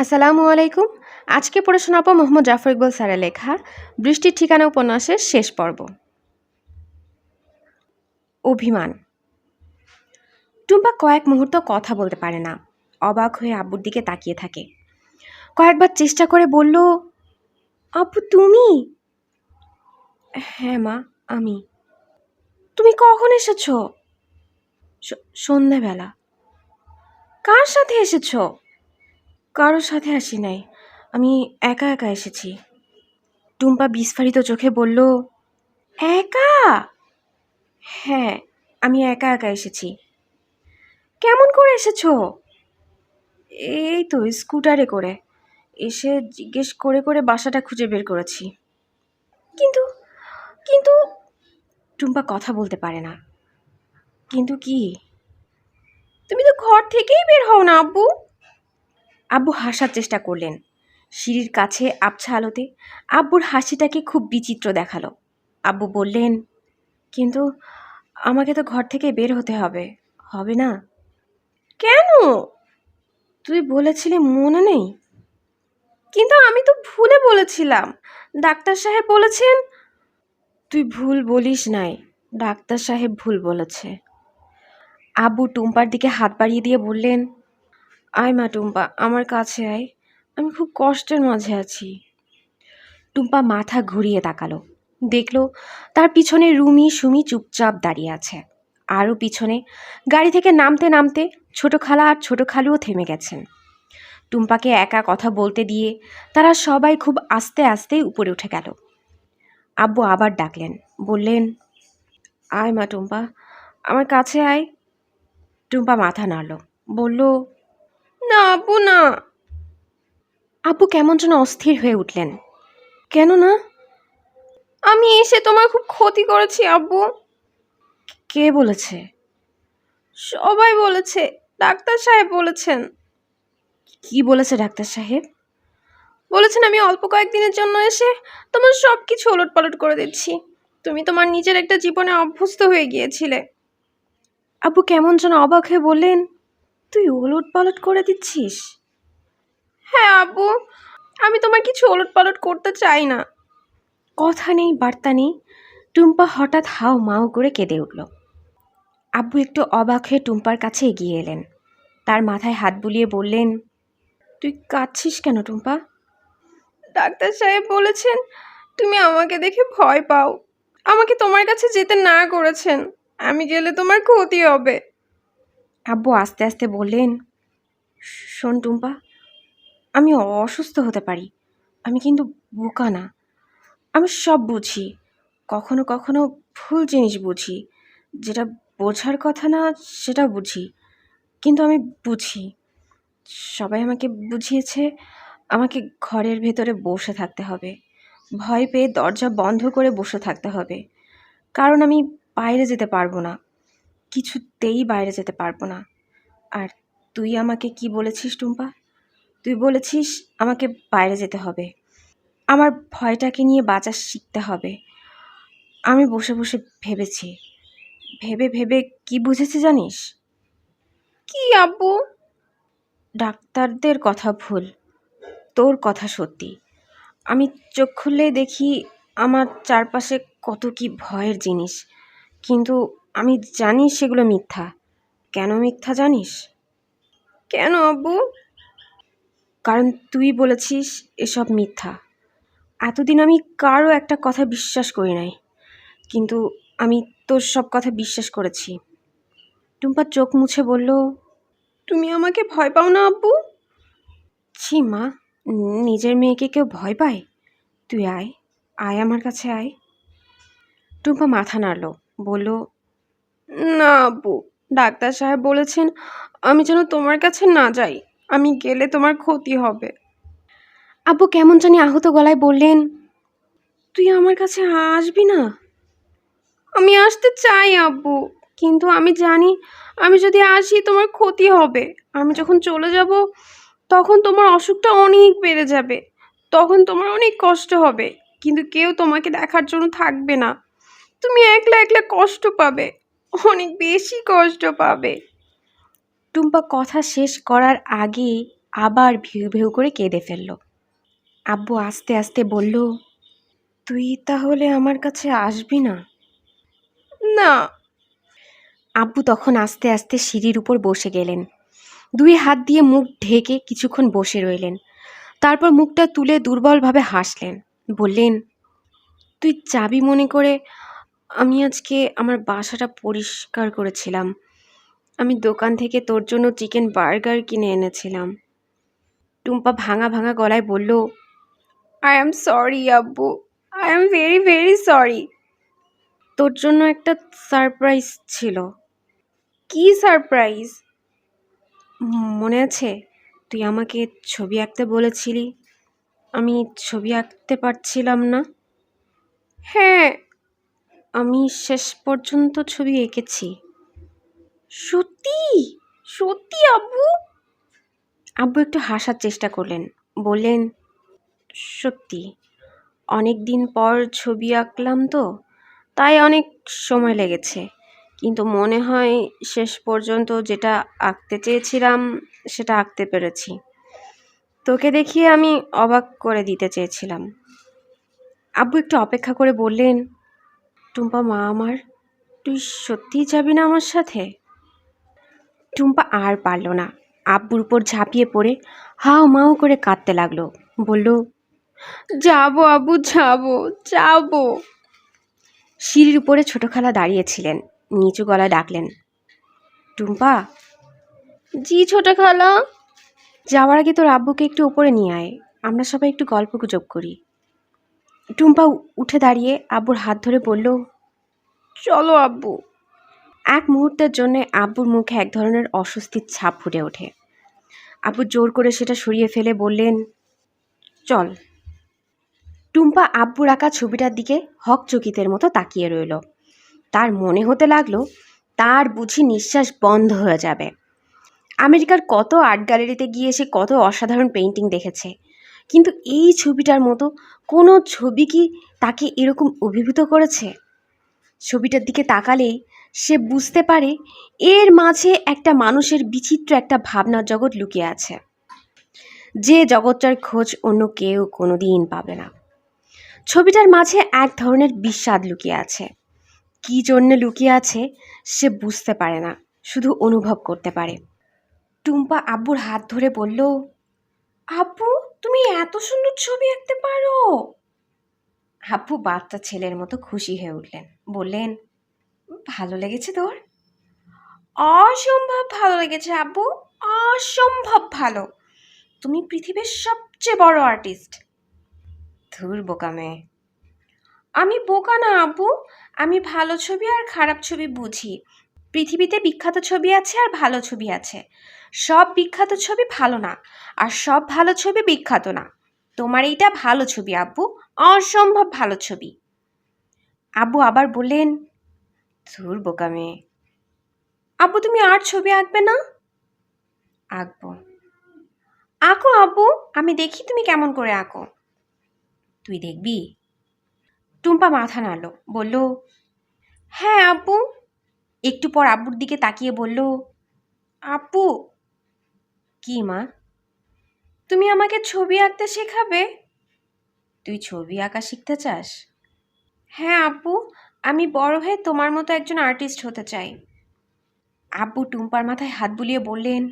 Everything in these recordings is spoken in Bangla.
আসসালামু আলাইকুম। আজকে পড়ে শোনাবো মোহাম্মদ জাফর ইকবাল স্যারের লেখা বৃষ্টির ঠিকানা উপন্যাসের শেষ পর্ব। অভিমান। টুম্পা কয়েক মুহূর্ত কথা বলতে পারে না, অবাক হয়ে আব্বুর দিকে তাকিয়ে থাকে। কয়েকবার চেষ্টা করে বলল, আব্বু তুমি? হ্যাঁ মা, আমি। তুমি কখন এসেছ? সন্ধ্যাবেলা। কার সাথে এসেছ? কারোর সাথে আসি নাই, আমি একা একা এসেছি। টুম্পা বিস্ফারিত চোখে বলল, একা? হ্যাঁ, আমি একা একা এসেছি। কেমন করে এসেছো? এই তো স্কুটারে করে। এসে জিজ্ঞেস করে করে বাসাটা খুঁজে বের করেছি। কিন্তু কিন্তু টুম্পা কথা বলতে পারে না। কিন্তু কি? তুমি তো ঘর থেকেই বের হও না আব্বু। আব্বু হাসার চেষ্টা করলেন। সিঁড়ির কাছে আবছা আলোতে আব্বুর হাসিটাকে খুব বিচিত্র দেখালো। আব্বু বললেন, কিন্তু আমাকে তো ঘর থেকে বের হতে হবে, হবে না? কেন? তুই বলেছিলি মনে নেই? কিন্তু আমি তো ভুলে বলেছিলাম। ডাক্তার সাহেব বলেছেন। তুই ভুল বলিস নাই, ডাক্তার সাহেব ভুল বলেছে। আব্বু টুম্পার দিকে হাত বাড়িয়ে দিয়ে বললেন, আয় মা টুম্পা, আমার কাছে আয়, আমি খুব কষ্টের মাঝে আছি। টুম্পা মাথা ঘুরিয়ে তাকালো, দেখলো তার পিছনে রুমি সুমি চুপচাপ দাঁড়িয়ে আছে। আরও পিছনে গাড়ি থেকে নামতে নামতে ছোট খালা আর ছোট খালুও থেমে গেছেন। টুম্পাকে একা কথা বলতে দিয়ে তারা সবাই খুব আস্তে আস্তে উপরে উঠে গেল। আব্বু আবার ডাকলেন, বললেন, আয় মা টুম্পা, আমার কাছে আয়। টুম্পা মাথা নাড়ল, বলল, না আব্বু না। আব্বু কেমন যেন অস্থির হয়ে উঠলেন। কেন না? আমি এসে তোমার খুব ক্ষতি করেছি আব্বু। কে বলেছে? সবাই বলেছে, ডাক্তার সাহেব বলেছেন। কি বলেছে ডাক্তার সাহেব? বলেছেন আমি অল্প কয়েকদিনের জন্য এসে তোমার সব কিছু ওলটপালট করে দিচ্ছি। তুমি তোমার নিজের একটা জীবনে অভ্যস্ত হয়ে গিয়েছিলে। আব্বু কেমন যেন অবাক হয়ে বললেন, তুই ওলটপালট করে দিচ্ছিস? হ্যাঁ আব্বু, আমি তোমার কিছু ওলটপালট করতে চাই না। কথা নেই বার্তা নেই, টুম্পা হঠাৎ হাও মাও করে কেঁদে উঠল। আব্বু একটু অবাক হয়ে টুম্পার কাছে এগিয়ে এলেন, তার মাথায় হাত বুলিয়ে বললেন, তুই কাঁদছিস কেন টুম্পা? ডাক্তার সাহেব বলেছেন তুমি আমাকে দেখে ভয় পাও, আমাকে তোমার কাছে যেতে না করেছেন। আমি গেলে তোমার ক্ষতি হবে। আব্বু আস্তে আস্তে বললেন, শোন টুম্পা, আমি অসুস্থ হতে পারি, আমি কিন্তু বোকা না। আমি সব বুঝি, কখনো কখনো ভুল জিনিস বুঝি, যেটা বোঝার কথা না সেটা বুঝি, কিন্তু আমি বুঝি। সবাই আমাকে বুঝিয়েছে আমাকে ঘরের ভেতরে বসে থাকতে হবে, ভয় পেয়ে দরজা বন্ধ করে বসে থাকতে হবে, কারণ আমি বাইরে যেতে পারবো না, কিছুতেই বাইরে যেতে পারবো না। আর তুই আমাকে কি বলেছিস টুম্পা? তুই বলেছিস আমাকে বাইরে যেতে হবে, আমার ভয়টাকে নিয়ে বাঁচা শিখতে হবে। আমি বসে বসে ভেবেছি, ভেবে ভেবে কি বুঝেছি জানিস? কি আব্বু? ডাক্তারদের কথা ভুল, তোর কথা সত্যি। আমি চোখ খুললেই দেখি আমার চারপাশে কত কি ভয়ের জিনিস, কিন্তু আমি জানি সেগুলো মিথ্যা। কেন মিথ্যা জানিস? কেন আব্বু? কারণ তুই বলেছিস এসব মিথ্যা। এতদিন আমি কারও একটা কথা বিশ্বাস করি নাই, কিন্তু আমি তোর সব কথা বিশ্বাস করেছি। টুম্পা চোখ মুছে বলল, তুমি আমাকে ভয় পাও না আব্বু? ছি মা, নিজের মেয়েকে কেউ ভয় পায়? তুই আয়, আয় আমার কাছে আয়। টুম্পা মাথা নাড়ল, বলল, না আব্বু, ডাক্তার সাহেব বলেছেন আমি যেন তোমার কাছে না যাই, আমি গেলে তোমার ক্ষতি হবে। আব্বু কেমন জানি আহত গলায় বললেন, তুই আমার কাছে আসবি না? আমি আসতে চাই আব্বু, কিন্তু আমি জানি আমি যদি আসি তোমার ক্ষতি হবে। আমি যখন চলে যাব তখন তোমার অসুখটা অনেক বেড়ে যাবে, তখন তোমার অনেক কষ্ট হবে, কিন্তু কেউ তোমাকে দেখার জন্য থাকবে না। তুমি একলা একলা কষ্ট পাবে, অনেক বেশি কষ্ট পাবে। টুম্পা কথা শেষ করার আগে আবার ভিউ ভিউ করে কেঁদে ফেলল। আব্বু আস্তে আস্তে বলল, তুই তাহলে আমার কাছে আসবি না? না। আব্বু তখন আস্তে আস্তে সিঁড়ির উপর বসে গেলেন। 2 হাত দিয়ে মুখ ঢেকে কিছুক্ষণ বসে রইলেন। তারপর মুখটা তুলে দুর্বলভাবে হাসলেন। বললেন, তুই যাবি মনে করে আমি আজকে আমার বাসাটা পরিষ্কার করেছিলাম। আমি দোকান থেকে তোর জন্য চিকেন বার্গার কিনে এনেছিলাম। টুম্পা ভাঙা ভাঙা গলায় বলল, আই অ্যাম সরি আব্বু, I am very very sorry. তোর জন্য একটা সারপ্রাইজ ছিল। কি সারপ্রাইজ? মনে আছে তুই আমাকে ছবি আঁকতে বলেছিলি? আমি ছবি আঁকতে পারছিলাম না। হ্যাঁ, আমি শেষ পর্যন্ত ছবি এঁকেছি। সত্যি? সত্যি আব্বু? আব্বু একটু হাসার চেষ্টা করলেন। বললেন, সত্যি। অনেক দিন পর ছবি আঁকলাম তো, তাই অনেক সময় লেগেছে, কিন্তু মনে হয় শেষ পর্যন্ত যেটা আঁকতে চেয়েছিলাম সেটা আঁকতে পেরেছি। তোকে দেখিয়ে আমি অবাক করে দিতে চেয়েছিলাম। আব্বু একটু অপেক্ষা করে বললেন, টুম্পা মা আমার, তুই সত্যিই যাবি না আমার সাথে? টুম্পা আর পারল না। আব্বুর উপর ঝাঁপিয়ে পড়ে হাও মাও করে কাঁদতে লাগলো। বলল, যাবো আব্বু, যাবো যাবো। সিঁড়ির উপরে ছোট খালা দাঁড়িয়েছিলেন। নিচু গলায় ডাকলেন, টুম্পা। জি ছোট খালা। যাওয়ার আগে তোর আব্বুকে একটু উপরে নিয়ে আয়, আমরা সবাই একটু গল্প গুজব করি। টুম্পা উঠে দাঁড়িয়ে আব্বুর হাত ধরে বলল, চলো আব্বু। এক মুহূর্তের জন্য আব্বুর মুখে এক ধরনের অস্বস্তির ছাপ ফুটে ওঠে। আব্বু জোর করে সেটা সরিয়ে ফেলে বললেন, চল। টুম্পা আব্বুর আঁকা ছবিটার দিকে হকচকিতের মতো তাকিয়ে রইল। তার মনে হতে লাগলো তার বুঝি নিঃশ্বাস বন্ধ হয়ে যাবে। আমেরিকার কত আর্ট গ্যালারিতে গিয়ে সে কত অসাধারণ পেইন্টিং দেখেছে, কিন্তু এই ছবিটার মতো কোনো ছবি কি তাকে এরকম অভিভূত করেছে? ছবিটার দিকে তাকালেই সে বুঝতে পারে এর মাঝে একটা মানুষের বিচিত্র একটা ভাবনার জগৎ লুকিয়ে আছে, যে জগৎটার খোঁজ অন্য কেউ কোনোদিন পাবে না। ছবিটার মাঝে এক ধরনের বিস্বাদ লুকিয়ে আছে। কী জন্যে লুকিয়ে আছে সে বুঝতে পারে না, শুধু অনুভব করতে পারে। টুম্পা আব্বুর হাত ধরে বলল, আব্বু তুমি এত সুন্দর ছবি আঁকতে পারো? আব্বু বাচ্চা ছেলের মতো খুশি হয়ে উঠলেন। বললেন, ভালো লেগেছে তোর? অসম্ভব ভালো লেগেছে আব্বু, অসম্ভব ভালো। তুমি পৃথিবীর সবচেয়ে বড় আর্টিস্ট। ধুর বোকা মেয়ে। আমি বোকা না আব্বু, আমি ভালো ছবি আর খারাপ ছবি বুঝি। পৃথিবীতে বিখ্যাত ছবি আছে আর ভালো ছবি আছে। সব বিখ্যাত ছবি ভালো না, আর সব ভালো ছবি বিখ্যাত না। তোমার এইটা ভালো ছবি আব্বু, অসম্ভব ভালো ছবি। আব্বু আবার বললেন, ধুর বোকা মেয়ে। আব্বু তুমি আর ছবি আঁকবে না? আঁকবো। আঁকো আব্বু, আমি দেখি তুমি কেমন করে আঁকো। তুই দেখবি? টুম্পা মাথা নাড়ল, বলল, হ্যাঁ আব্বু। একটু পর আব্বুর দিকে তাকিয়ে বলল, আব্বু। কি মা? তুমি আমাকে ছবি আঁকতে শেখাবে? তুই ছবি আঁকা শিখতে চাস? হ্যাঁ আব্বু, আমি বড় হয়ে তোমার মতো একজন আর্টিস্ট হতে চাই। আব্বু টুম্পার মাথায় হাত বুলিয়ে বললেন,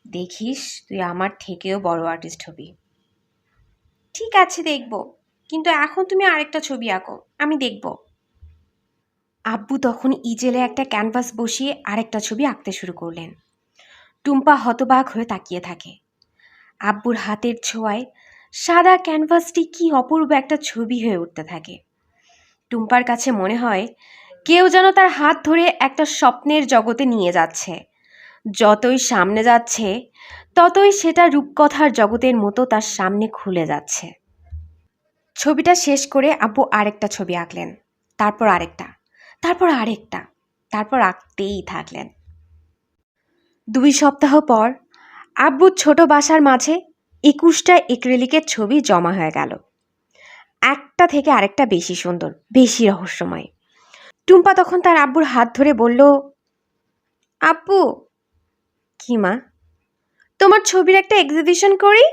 দেখিস তুই আমার থেকেও বড় আর্টিস্ট হবি। ঠিক আছে দেখব, কিন্তু এখন তুমি আরেকটা ছবি আঁকো, আমি দেখব। আব্বু তখন ইজেলে একটা ক্যানভাস বসিয়ে আরেকটা ছবি আঁকতে শুরু করলেন। টুম্পা হতবাক হয়ে তাকিয়ে থাকে। আব্বুর হাতের ছোঁয়ায় সাদা ক্যানভাসটি কি অপূর্ব একটা ছবি হয়ে উঠতে থাকে। টুম্পার কাছে মনে হয় কেউ যেন তার হাত ধরে একটা স্বপ্নের জগতে নিয়ে যাচ্ছে। যতই সামনে যাচ্ছে ততই সেটা রূপকথার জগতের মতো তার সামনে খুলে যাচ্ছে। ছবিটা শেষ করে আব্বু আরেকটা ছবি আঁকলেন, তারপর আরেকটা, তারপর আরেকটা, তারপর আঁকতেই থাকলেন। 2 সপ্তাহ পর আব্বুর ছোট বাসার মাঝে 21টা এক্রিলিকের ছবি জমা হয়ে গেল। একটা থেকে আরেকটা বেশি সুন্দর, বেশি রহস্যময়। টুম্পা তখন তার আব্বুর হাত ধরে বলল, আব্বু। কি মা? তোমার ছবির একটা এক্সিবিশন করি?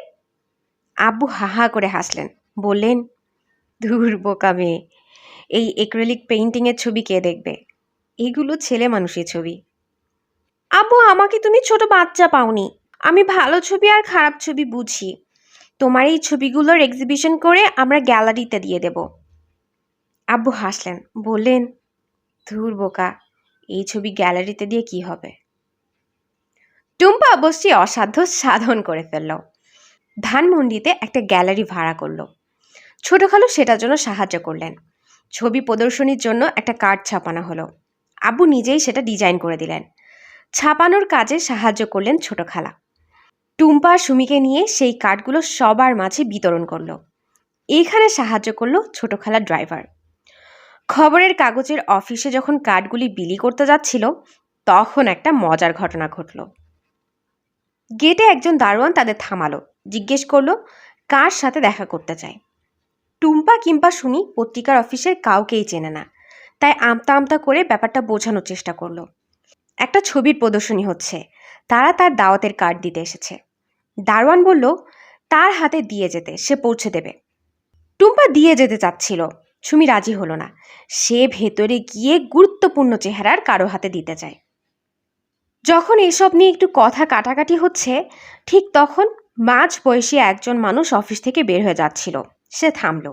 আব্বু হা হা করে হাসলেন, বললেন, ধুর বোকা মেয়ে, এই এক্রিলিক পেইন্টিংয়ের ছবি কে দেখবে? এগুলো ছেলে মানুষের ছবি। আব্বু, আমাকে তুমি ছোট বাচ্চা পাওনি। আমি ভালো ছবি আর খারাপ ছবি বুঝি। তোমার এই ছবিগুলোর এক্সিবিশন করে আমরা গ্যালারিতে দিয়ে দেব। আব্বু হাসলেন, বললেন, ধুর বোকা, এই ছবি গ্যালারিতে দিয়ে কি হবে? টুম্পা অবশ্যই অসাধ্য সাধন করে ফেলল। ধানমন্ডিতে একটা গ্যালারি ভাড়া করলো। ছোট খালু সেটার জন্য সাহায্য করলেন। ছবি প্রদর্শনীর জন্য একটা কার্ড ছাপানো হলো। আব্বু নিজেই সেটা ডিজাইন করে দিলেন। ছাপানোর কাজে সাহায্য করলেন ছোট খালা। টুম্পা সুমিকে নিয়ে সেই কার্ডগুলো সবার মাঝে বিতরণ করলো। এইখানে সাহায্য করলো ছোট খালার ড্রাইভার। খবরের কাগজের অফিসে যখন কার্ডগুলি বিলি করতে যাচ্ছিল, তখন একটা মজার ঘটনা ঘটল। গেটে একজন দারোয়ান তাদের থামালো, জিজ্ঞেস করলো কার সাথে দেখা করতে চায়। টুম্পা কিংবা সুমি পত্রিকার অফিসের কাউকেই চেনে না, তাই আমতা আমতা করে ব্যাপারটা বোঝানোর চেষ্টা করলো। একটা ছবির প্রদর্শনী হচ্ছে, তারা তার দাওয়াতের কার্ড দিতে এসেছে। দারোয়ান বলল তার হাতে দিয়ে যেতে, সে পৌঁছে দেবে। টুম্পা দিয়ে যেতে চাচ্ছিল, সুমি রাজি হলো না। সে ভেতরে গিয়ে গুরুত্বপূর্ণ চেহারার কারো হাতে দিতে চায়। যখন এসব নিয়ে একটু কথা কাটাকাটি হচ্ছে, ঠিক তখন মাঝ বয়সী একজন মানুষ অফিস থেকে বের হয়ে যাচ্ছিল। সে থামলো,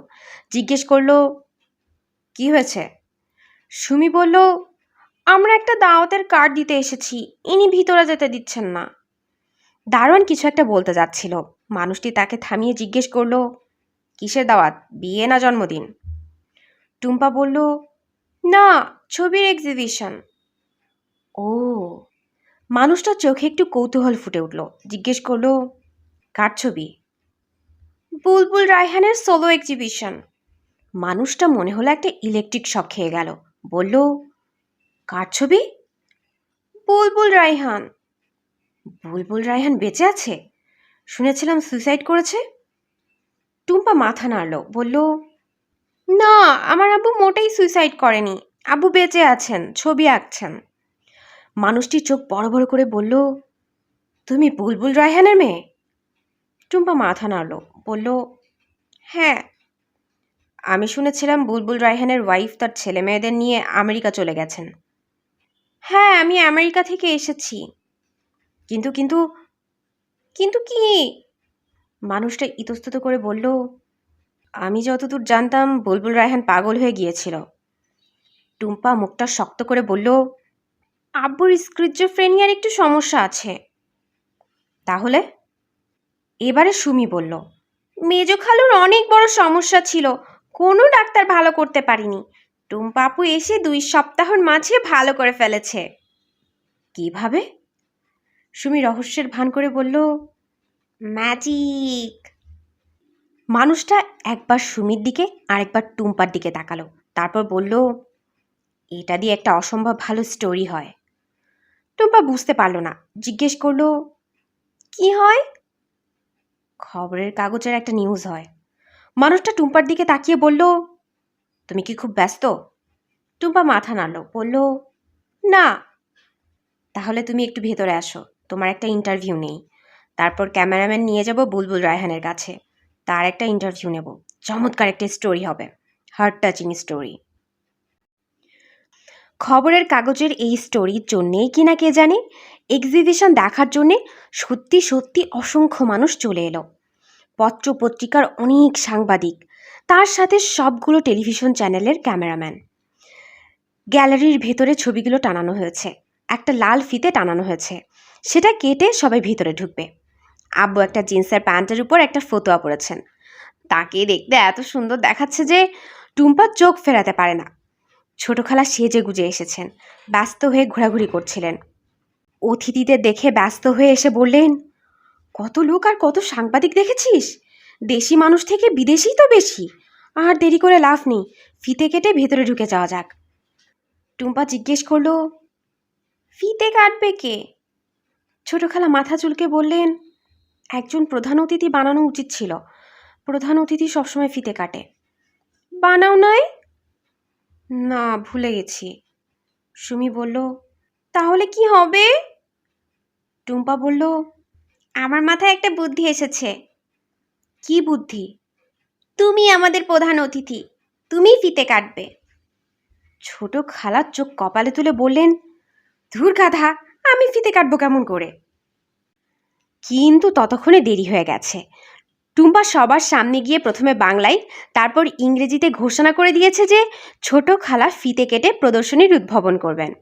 জিজ্ঞেস করলো, কি হয়েছে? সুমি বলল, আমরা একটা দাওয়াতের কার্ড দিতে এসেছি, ইনি ভিতরে যেতে দিচ্ছেন না। দারোয়ান কিছু একটা বলতে যাচ্ছিল, মানুষটি তাকে থামিয়ে জিজ্ঞেস করলো, কিসের দাওয়াত, বিয়ে না জন্মদিন? টুম্পা বলল, না, ছবির এক্সিবিশন। ও। মানুষটার চোখে একটু কৌতূহল ফুটে উঠল, জিজ্ঞেস করলো, কার ছবি? বুলবুল রায়হানের সোলো এক্সিবিশন। মানুষটা মনে হলো একটা ইলেকট্রিক শক খেয়ে গেল, বলল, কার ছবি? বুলবুল রায়হান। বুলবুল রায়হান বেঁচে আছে? শুনেছিলাম সুইসাইড করেছে। টুম্পা মাথা নাড়ল, বলল, না, আমার আব্বু মোটেই সুইসাইড করেনি। আব্বু বেঁচে আছেন, ছবি আঁকছেন। মানুষটির চোখ বড় বড় করে বলল, তুমি বুলবুল রায়হানের মেয়ে? টুম্পা মাথা নাড়ল, বলল, হ্যাঁ। আমি শুনেছিলাম বুলবুল রায়হানের ওয়াইফ তার ছেলে মেয়েদের নিয়ে আমেরিকা চলে গেছেন। হ্যাঁ, আমি আমেরিকা থেকে এসেছি। কিন্তু কিন্তু কিন্তু কি? মানুষটা ইতস্তত করে বলল, আমি যতদূর জানতাম বুলবুল রায়হান পাগল হয়ে গিয়েছিল। টুম্পা মুখটা শক্ত করে বলল, আব্বুর স্কিজোফ্রেনিয়ার একটু সমস্যা আছে। তাহলে? এবারে সুমি বলল, মেজ খালুর অনেক বড় সমস্যা ছিল, কোনো ডাক্তার ভালো করতে পারিনি। টুম্পাপু এসে 2 সপ্তাহের মাঝে ভালো করে ফেলেছে। কিভাবে? সুমি রহস্যের ভান করে বলল, ম্যাজিক। মানুষটা একবার সুমির দিকে আরেকবার টুম্পার দিকে তাকালো, তারপর বলল, এটা দিয়ে একটা অসম্ভব ভালো স্টোরি হয়। টুম্পা বুঝতে পারল না, জিজ্ঞেস করলো, কি হয়? খবরের কাগজের একটা নিউজ হয়। মানুষটা টুম্পার দিকে তাকিয়ে বলল, তুমি কি খুব ব্যস্ত? টুম্পা মাথা নাড়ল, বলল, না। তাহলে তুমি একটু ভেতরে আসো, তোমার একটা ইন্টারভিউ নেই। তারপর ক্যামেরাম্যান নিয়ে যাব বুলবুল রায়হানের কাছে, তার একটা ইন্টারভিউ নেব। চমৎকার একটা স্টোরি হবে, হার্ট টাচিং স্টোরি। খবরের কাগজের এই স্টোরির জন্যেই কিনা কে জানে এক্সিবিশন দেখার জন্যে সত্যি সত্যি অসংখ্য মানুষ চলে এলো। পত্র পত্রিকার অনেক সাংবাদিক, তার সাথে সবগুলো টেলিভিশন চ্যানেলের ক্যামেরাম্যান। গ্যালারির ভেতরে ছবিগুলো টানানো হয়েছে, একটা লাল ফিতে টানানো হয়েছে, সেটা কেটে সবাই ভিতরে ঢুকবে। আব্বু একটা জিন্সের প্যান্টের উপর একটা ফতুয়া পরেছেন, তাকে দেখতে এত সুন্দর দেখাচ্ছে যে টুম্পা চোখ ফেরাতে পারে না। ছোট খালা সেজে গুজে এসেছেন, ব্যস্ত হয়ে ঘোরাঘুরি করছিলেন। অতিথিদের দেখে ব্যস্ত হয়ে এসে বললেন, কত লোক আর কত সাংবাদিক দেখেছিস? দেশি মানুষ থেকে বিদেশিই তো বেশি। আর দেরি করে লাভ নেই, ফিতে কেটে ভেতরে ঢুকে যাওয়া যাক। টুম্পা জিজ্ঞেস করলো, ফিতে কাটবে কে? ছোট খালা মাথা চুলকে বললেন, একজন প্রধান অতিথি বানানো উচিত ছিল। প্রধান অতিথি সবসময় ফিতে কাটে। বানাও নাই? না, ভুলে গেছি। সুমি বলল, তাহলে কি হবে? টুম্পা বলল, আমার মাথায় একটা বুদ্ধি এসেছে। কি বুদ্ধি? তুমি আমাদের প্রধান অতিথি, তুমিই ফিতে কাটবে। ছোট খালার চোখ কপালে তুলে বললেন, ধুর গাধা, আমি ফিতে কাটবো কেমন করে? কিন্তু ততক্ষণে দেরি হয়ে গেছে। টুম্পা সবার সামনে গিয়ে প্রথমে বাংলায়, তারপর ইংরেজিতে ঘোষণা করে দিয়েছে যে ছোট খালা ফিতে কেটে প্রদর্শনীর উদ্ভাবন করবেন।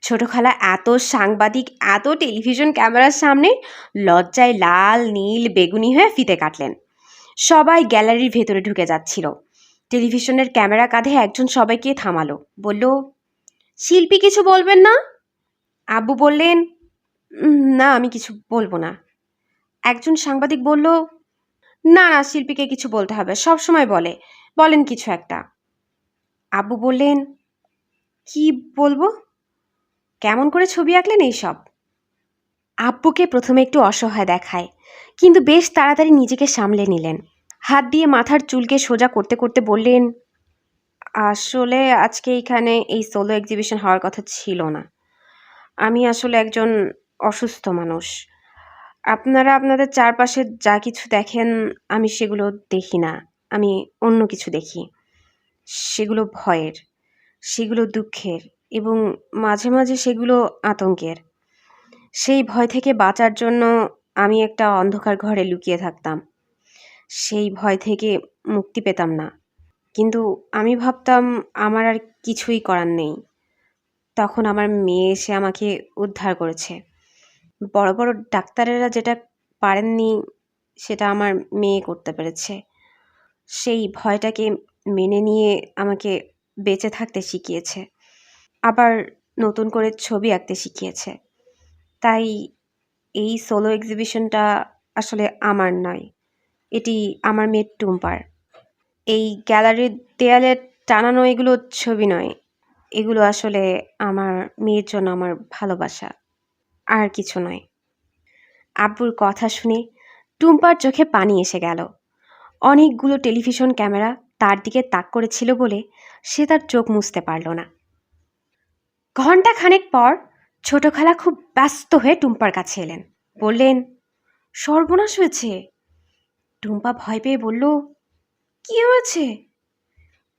ছোট খালা এত সাংবাদিক, এত টেলিভিশন ক্যামেরার সামনে লজ্জায় লাল নীল বেগুনি হয়ে ফিতে কাটলেন। সবাই গ্যালারির ভেতরে ঢুকে যাচ্ছিল। টেলিভিশনের ক্যামেরা কাঁধে একজন সবাইকে থামালো, বলল, শিল্পী কিছু বলবেন না? আব্বু বললেন, না, আমি কিছু বলবো না। একজন সাংবাদিক বলল, না না, শিল্পীকে কিছু বলতে হবে, সব সময় বলেন কিছু একটা। আব্বু বললেন, কি বলবো? কেমন করে ছবি আঁকলেন এইসব? আব্বুকে প্রথমে একটু অসহায় দেখায়, কিন্তু বেশ তাড়াতাড়ি নিজেকে সামলে নিলেন। হাত দিয়ে মাথার চুলকে সোজা করতে করতে বললেন, আসলে আজকে এখানে এই সোলো এক্সিবিশন হওয়ার কথা ছিল না। আমি আসলে একজন অসুস্থ মানুষ। আপনারা আপনাদের চারপাশে যা কিছু দেখেন, আমি সেগুলো দেখি না। আমি অন্য কিছু দেখি। সেগুলো ভয়ের, সেগুলো দুঃখের, এবং মাঝে মাঝে সেগুলো আতঙ্কের। সেই ভয় থেকে বাঁচার জন্য আমি একটা অন্ধকার ঘরে লুকিয়ে থাকতাম। সেই ভয় থেকে মুক্তি পেতাম না। কিন্তু আমি ভাবতাম আমার আর কিছুই করার নেই। তখন আমার মেয়ে এসে আমাকে উদ্ধার করেছে। বড় বড় ডাক্তারেরা যেটা পারেননি, সেটা আমার মেয়ে করতে পেরেছে। সেই ভয়টাকে মেনে নিয়ে আমাকে বেঁচে থাকতে শিখিয়েছে, আবার নতুন করে ছবি আঁকতে শিখিয়েছে। তাই এই সোলো এক্সিবিশনটা আসলে আমার নয়, এটি আমার মেয়ে টুম্পার। এই গ্যালারির দেয়ালে টানানো এগুলো ছবি নয়, এগুলো আসলে আমার মেয়ের জন্য আমার ভালোবাসা, আর কিছু নয়। আব্বুর কথা শুনে টুম্পার চোখে পানি এসে গেল। অনেকগুলো টেলিভিশন ক্যামেরা তার দিকে তাক করেছিল বলে সে তার চোখ মুছতে পারল না। ঘণ্টা খানেক পর ছোট খালা খুব ব্যস্ত হয়ে টুম্পার কাছে এলেন, বললেন, সর্বনাশ হয়েছে। টুম্পা ভয় পেয়ে বলল, কি হয়েছে?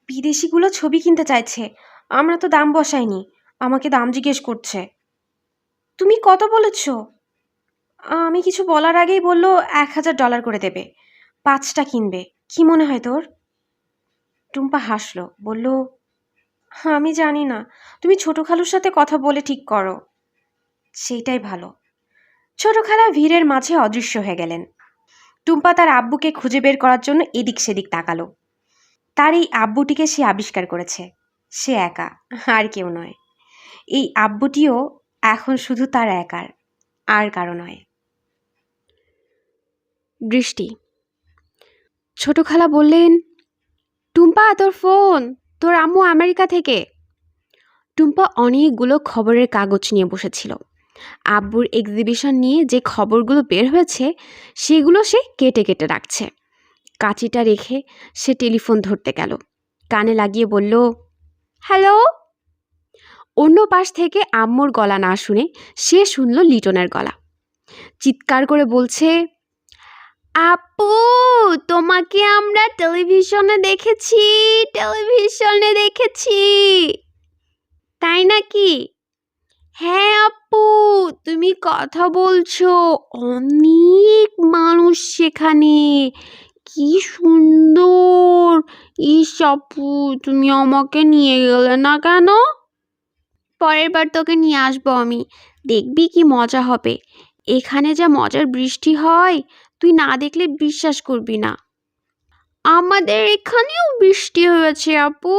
বিদেশিগুলো ছবি কিনতে চাইছে, আমরা তো দাম বসাইনি, আমাকে দাম জিজ্ঞেস করছে। তুমি কত বলেছ? আমি কিছু বলার আগেই বলল $1000 করে দেবে, 5টা কিনবে। কি মনে হয় তোর? টুম্পা হাসল, বলল, আমি জানি না, তুমি ছোট খালুর সাথে কথা বলে ঠিক করো। সেইটাই ভালো। ছোট খালা ভিড়ের মাঝে অদৃশ্য হয়ে গেলেন। টুম্পা তার আব্বুকে খুঁজে বের করার জন্য এদিক সেদিক তাকালো। তার এই আব্বুটিকে সে আবিষ্কার করেছে। সে একা, আর কেউ নয়। এই আব্বুটিও এখন শুধু তার একার, আর কারো নয়। বৃষ্টি। ছোট খালা বললেন, টুম্পা তোর ফোন, তোর আম্মু আমেরিকা থেকে। টুম্পা অনেকগুলো খবরের কাগজ নিয়ে বসেছিল। আব্বুর এক্সিবিশন নিয়ে যে খবরগুলো বের হয়েছে সেগুলো সে কেটে কেটে রাখছে। কাঁচিটা রেখে সে টেলিফোন ধরতে গেল, কানে লাগিয়ে বলল, হ্যালো। অন্য পাশ থেকে আম্মুর গলা না শুনে সে শুনল লিটনের গলা। চিৎকার করে বলছে, আপু, তোমাকে আমরা টেলিভিশনে দেখেছি। তাই নাকি? হ্যাঁ আপু, তুমি কথা বলছো, অনেক মানুষ সেখানে, কি সুন্দর। ইস আপু, তুমি আমাকে নিয়ে গেলে না কেন? পরের বার তোকে নিয়ে আসবো আমি, দেখবি কি মজা হবে। এখানে যা মজার বৃষ্টি হয়, তুই না দেখলে বিশ্বাস করবি না। আমাদের এখানেও বৃষ্টি হয়েছে আপু।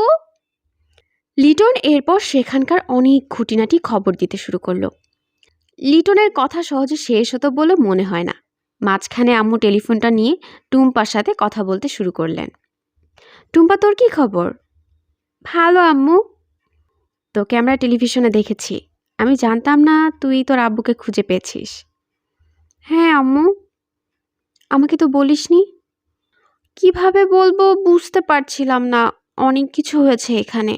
লিটন এরপর সেখানকার অনেক খুঁটিনাটি খবর দিতে শুরু করলো। লিটনের কথা সহজে শেষ হতো বলে মনে হয় না। মাঝখানে আম্মু টেলিফোনটা নিয়ে টুম্পার সাথে কথা বলতে শুরু করলেন। টুম্পা, তোর কি খবর? ভালো আম্মু। তোকে আমরা টেলিভিশনে দেখেছি, আমি জানতাম না তুই তোর আব্বুকে খুঁজে পেয়েছিস। হ্যাঁ আম্মু। আমাকে তো বলিসনি। কিভাবে বলবো বুঝতে পারছিলাম না, অনেক কিছু হয়েছে এখানে,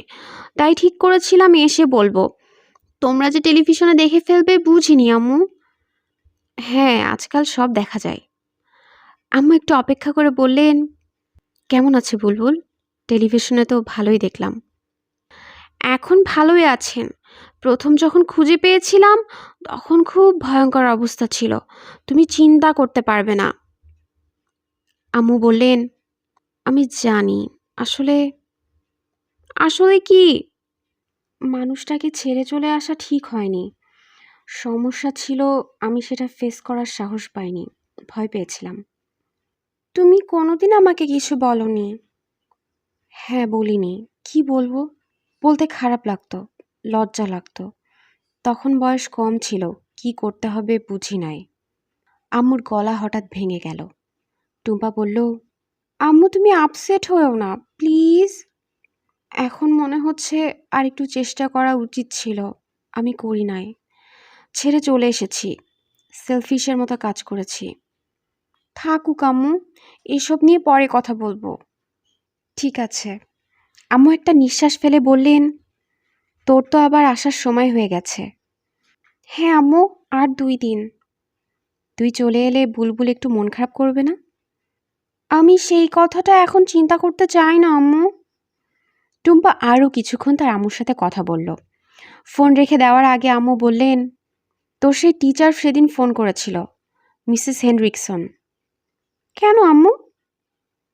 তাই ঠিক করেছিলাম এসে বলবো। তোমরা যে টেলিভিশনে দেখে ফেলবে বুঝিনি আম্মু। হ্যাঁ, আজকাল সব দেখা যায়। আম্মু একটু অপেক্ষা করে বললেন, কেমন আছে বুলবুল? টেলিভিশনে তো ভালোই দেখলাম। এখন ভালোই আছেন। প্রথম যখন খুঁজে পেয়েছিলাম তখন খুব ভয়ঙ্কর অবস্থা ছিল। তুমি চিন্তা করতে পারবে না। আম্মু বললেন, আমি জানি। আসলে আসলে কি, মানুষটাকে ছেড়ে চলে আসা ঠিক হয়নি। সমস্যা ছিল, আমি সেটা ফেস করার সাহস পাইনি। ভয় পেয়েছিলাম। তুমি কোনোদিন আমাকে কিছু বলনি। হ্যাঁ, বলিনি। কি বলবো? বলতে খারাপ লাগতো, লজ্জা লাগতো। তখন বয়স কম ছিল, কি করতে হবে বুঝি নাই। আম্মুর গলা হঠাৎ ভেঙে গেল। টুম্পা বলল, আম্মু তুমি আপসেট হয়েও না, প্লিজ। এখন মনে হচ্ছে আর একটু চেষ্টা করা উচিত ছিল। আমি করি নাই। ছেড়ে চলে এসেছি। সেলফিশের মতো কাজ করেছি। থাকুক আম্মু, এসব নিয়ে পরে কথা বলবো। ঠিক আছে। আম্মু একটা নিঃশ্বাস ফেলে বললেন, তোর তো আবার আসার সময় হয়ে গেছে। হ্যাঁ আম্মু, আর 2 দিন। তুই চলে এলে বুলবুল একটু মন খারাপ করবে না? আমি সেই কথাটা এখন চিন্তা করতে চাই না আম্মু। টুম্পা আরও কিছুক্ষণ তার আম্মুর সাথে কথা বলল। ফোন রেখে দেওয়ার আগে আম্মু বললেন, তোর সেই টিচার সেদিন ফোন করেছিল, মিসেস হেনরিকসন। কেন আম্মু?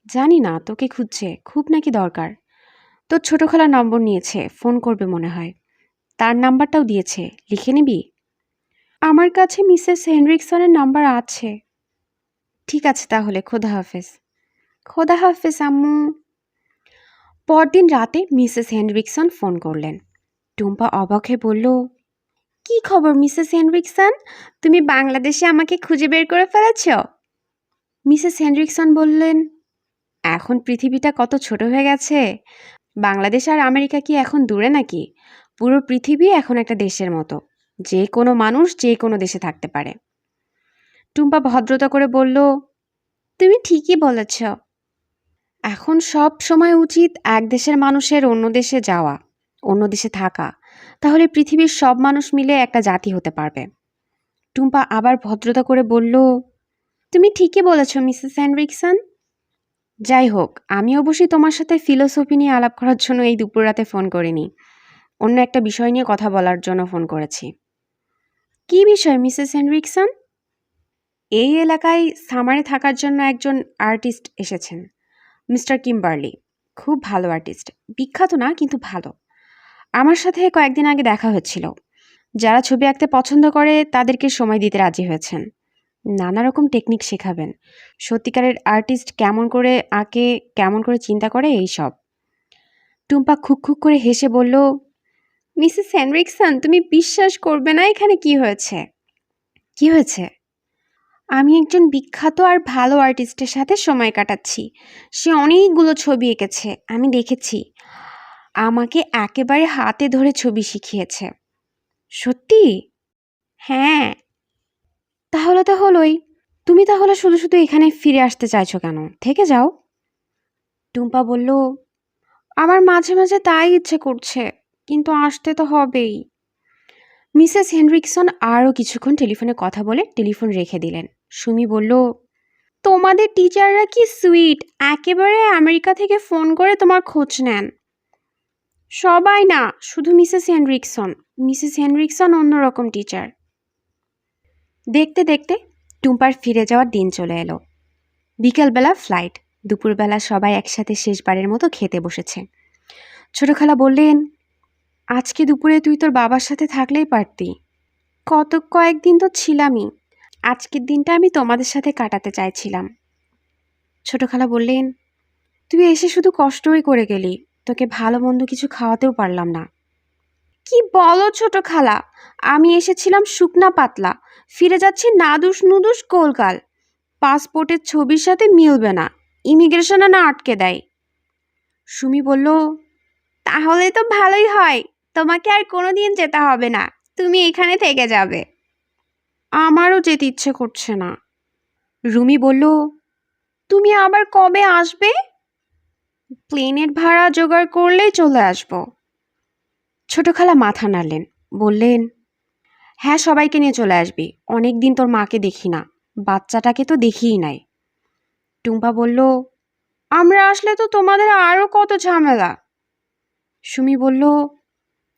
জানি না, তোকে খুঁজছে, খুব নাকি দরকার। তোর ছোট খালার নম্বর নিয়েছে, ফোন করবে মনে হয়। তার নাম্বারটাও দিয়েছে, লিখে নিবি? আমার কাছে মিসেস হেনরিকসনের নাম্বার আছে। ঠিক আছে তাহলে, খোদা হাফেজ। খোদা হাফেজ আম্মু। পরদিন রাতে মিসেস হেনরিকসন ফোন করলেন। টুম্পা অবাক হয়ে বলল, কি খবর মিসেস হেনরিকসন? তুমি বাংলাদেশে আমাকে খুঁজে বের করে ফেলেছ? মিসেস হেনরিকসন বললেন, এখন পৃথিবীটা কত ছোট হয়ে গেছে। বাংলাদেশ আর আমেরিকা কি এখন দূরে নাকি? পুরো পৃথিবী এখন একটা দেশের মতো। যে কোনো মানুষ যে কোনো দেশে থাকতে পারে। টুম্পা ভদ্রতা করে বলল, তুমি ঠিকই বলেছ। এখন সব সময় উচিত এক দেশের মানুষের অন্য দেশে যাওয়া, অন্য দেশে থাকা। তাহলে পৃথিবীর সব মানুষ মিলে একটা জাতি হতে পারবে। টুম্পা আবার ভদ্রতা করে বলল, তুমি ঠিকই বলেছ মিসেস হেনরিকসন। যাই হোক, আমি অবশ্যই তোমার সাথে ফিলোসফি নিয়ে আলাপ করার জন্য এই দুপুর রাতে ফোন করিনি। অন্য একটা বিষয় নিয়ে কথা বলার জন্য ফোন করেছি। কি বিষয় মিসেস হেনরিকসন? এই এলাকায় সামারে থাকার জন্য একজন আর্টিস্ট এসেছেন, মিস্টার কিম্বার্লি। খুব ভালো আর্টিস্ট। বিখ্যাত না, কিন্তু ভালো। আমার সাথে কয়েকদিন আগে দেখা হয়েছিল। যারা ছবি আঁকতে পছন্দ করে তাদেরকে সময় দিতে রাজি হয়েছেন। নানা রকম টেকনিক শেখাবেন। সত্যিকারের আর্টিস্ট কেমন করে আঁকে, কেমন করে চিন্তা করে, এই সব। টুম্পা খুক খুক করে হেসে বলল, মিসেস হেনরিকসন তুমি বিশ্বাস করবে না এখানে কি হয়েছে। কি হয়েছে? আমি একজন বিখ্যাত আর ভালো আর্টিস্টের সাথে সময় কাটাচ্ছি। সে অনেকগুলো ছবি এঁকেছে, আমি দেখেছি। আমাকে একেবারে হাতে ধরে ছবি শিখিয়েছে। সত্যি? হ্যাঁ। তাহলে তো হলোই। তুমি তাহলে শুধু শুধু এখানে ফিরে আসতে চাইছো কেন? থেকে যাও। টুম্পা বলল, আমার মাঝে মাঝে তাই ইচ্ছে করছে, কিন্তু আসতে তো হবেই। মিসেস হেনরিকসন আরও কিছুক্ষণ টেলিফোনে কথা বলে টেলিফোন রেখে দিলেন। সুমি বলল, তোমাদের টিচাররা কি সুইট, একেবারে আমেরিকা থেকে ফোন করে তোমার খোঁজ নেন। সবাই না, শুধু মিসেস হেনরিকসন। মিসেস হেনরিকসন অন্যরকম টিচার। দেখতে দেখতে টুম্পার ফিরে যাওয়ার দিন চলে এলো। বিকেলবেলা ফ্লাইট। দুপুরবেলা সবাই একসাথে শেষবারের মতো খেতে বসেছে। ছোট খালা বললেন, আজকে দুপুরে তুই তোর বাবার সাথে থাকলেই পারতি। কয়েকদিন তো ছিলামই। আজকের দিনটা আমি তোমাদের সাথে কাটাতে চাইছিলাম। ছোট খালা বললেন, তুই এসে শুধু কষ্টই করে গেলি, তোকে ভালো মন্দ কিছু খাওয়াতেও পারলাম না। কি বলো ছোট খালা, আমি এসেছিলাম শুকনা পাতলা, ফিরে যাচ্ছি নাদুস নুদুস গোলগাল। পাসপোর্টের ছবির সাথে মিলবে না, ইমিগ্রেশনে না আটকে দেয়। সুমি বলল, তাহলে তো ভালোই হয়, তোমাকে আর কোনোদিন যেতে হবে না, তুমি এখানে থেকে যাবে। আমারও যেতে ইচ্ছে করছে না। রুমি বলল, তুমি আবার কবে আসবে? প্লেনের ভাড়া জোগাড় করলেই চলে আসবো। ছোট খালা মাথা নাড়লেন, বললেন, হ্যাঁ, সবাইকে নিয়ে চলে আসবি। অনেক দিন তোর মাকে দেখি না, বাচ্চাটাকে তো দেখিই নাই। টুম্পা বলল, আমরা আসলে তো তোমাদের আরও কত ঝামেলা। সুমি বলল,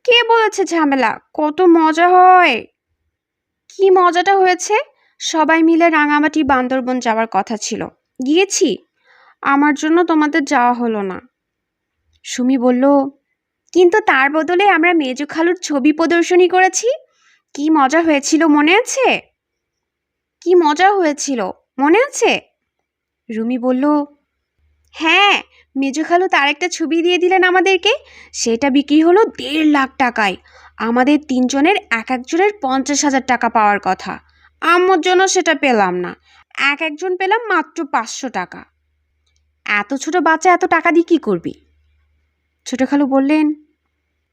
কে বলেছে ঝামেলা? কত মজা হয়। কি মজাটা হয়েছে? সবাই মিলে রাঙামাটি বান্দরবন যাওয়ার কথা ছিল, গিয়েছি। আমার জন্য তোমাদের যাওয়া হলো না। সুমি বলল, কিন্তু তার বদলে আমরা মেজো খালুর ছবি প্রদর্শনী করেছি। কি মজা হয়েছিল মনে আছে? কি মজা হয়েছিল মনে আছে? রুমি বলল, হ্যাঁ, মেজো খালু তার একটা ছবি দিয়ে দিলেন আমাদেরকে। সেটা বিক্রি হলো 1.5 লাখ টাকায়। আমাদের তিনজনের এক একজনের 50,000 টাকা পাওয়ার কথা। আম্মুর জন্য সেটা পেলাম না, এক একজন পেলাম মাত্র 500 টাকা। এত ছোট বাচ্চা এত টাকা দিয়ে কী করবি? ছোট খালু বললেন,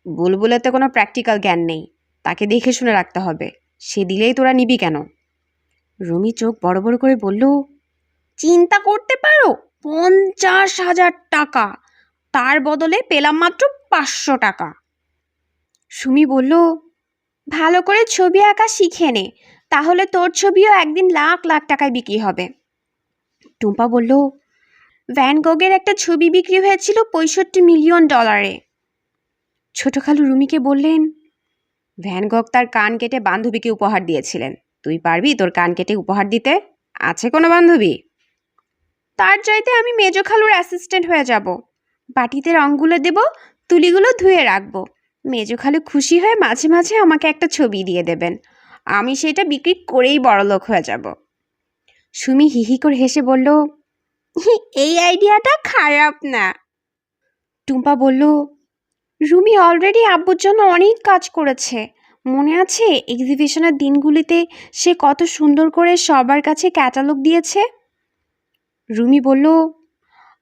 বুলবুলেতে কোনো প্র্যাকটিক্যাল জ্ঞান নেই, তাকে দেখে শুনে রাখতে হবে। সে দিলেই তোরা নিবি কেন? রুমি চোখ বড় বড় করে বলল, চিন্তা করতে পারো, 50,000 টাকা, তার বদলে পেলাম মাত্র 500 টাকা। সুমি বলল, ভালো করে ছবি আঁকা শিখে নে, তাহলে তোর ছবিও একদিন লাখ লাখ টাকায় বিক্রি হবে। টুম্পা বলল, ভ্যান গগের একটা ছবি বিক্রি হয়েছিল 65 মিলিয়ন ডলারে। ছোট খালু রুমিকে বললেন, ভ্যান গগ তার কান কেটে বান্ধবীকে উপহার দিয়েছিলেন। তুই পারবি তোর কান কেটে উপহার দিতে? আছে কোনো বান্ধবী? তার চাইতে আমি মেজো খালুর অ্যাসিস্ট্যান্ট হয়ে যাব। বাটিতে রঙগুলো দেব, তুলিগুলো ধুয়ে রাখবো। মেজো খালু খুশি হয়ে মাঝে মাঝে আমাকে একটা ছবি দিয়ে দেবেন। আমি সেটা বিক্রি করেই বড়লোক হয়ে যাব। সুমি হিহি করে হেসে বলল, এই আইডিয়াটা খারাপ না। টুম্পা বলল, রুমি অলরেডি আব্বুর জন্য অনেক কাজ করেছে। মনে আছে এক্সিবিশনের দিনগুলিতে সে কত সুন্দর করে সবার কাছে ক্যাটালগ দিয়েছে? রুমি বলল,